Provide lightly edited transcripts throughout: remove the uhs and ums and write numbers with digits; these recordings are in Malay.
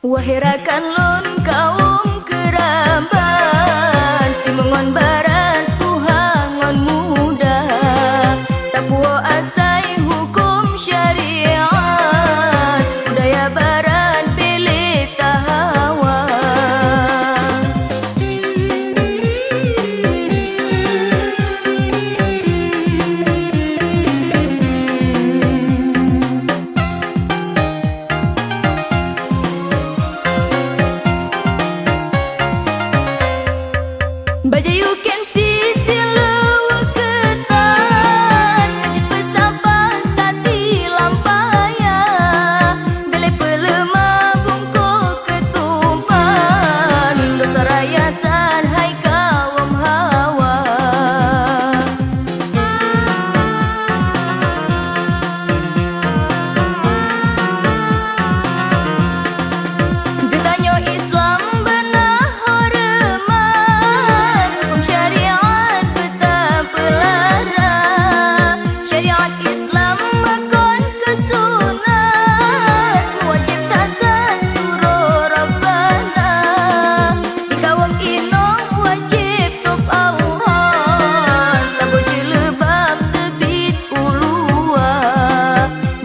Wahai rakan lun kaum kerabat, timungon barat tuhangon muda, tapuo asai hukum syariat, budaya barat pilih tahawa. Baja you can see silau ketan Kajit pesapa tati lampaya Bele pelemah bungko ketumpan Dosa rayatan hai kawam hawa. Getanyo Islam benah hormat, syariat betapa larang. Syariat Islam makon kesunat, wajib taat suruh Rabbana. Di kawam inong wajib top aurat, tabu jilbab tebit ulua.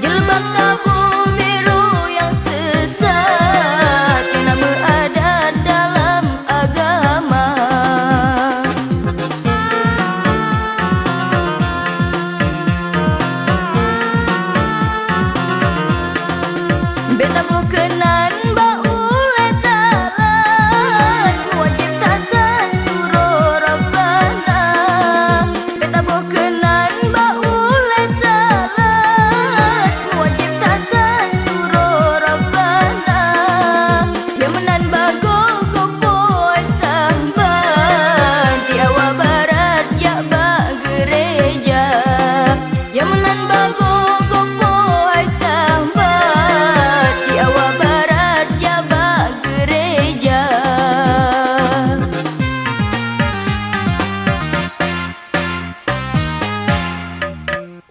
Jilbab tabu biru yang sesat, yang nama adat dalam agama. Beta bukenan baule taat, wajib taat suruh Rabbana. Beta bukenan baule taat, wajib taat suruh Rabbana. Yang menan bago kopoi sahban, di awal barat jabak gereja. Yang menan bago kopoi sahban, di awal barat jabak gereja.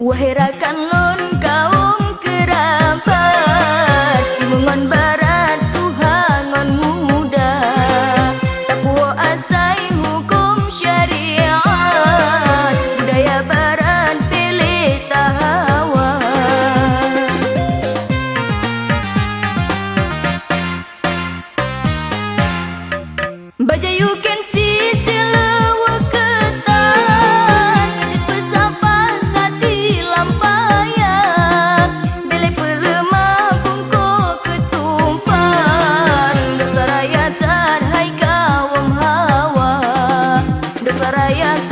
Wahai rakan lun kaum kerabat, timungon barat tuhangon muda, tapuo asai hukum syariat, budaya barat pilih tahawa. Baja you can see silau ketan, kajit pesapa tati lampaya, bele pelemah bungko ketumpan. Dosa rayatan hai kawam hawa, dosa rayatan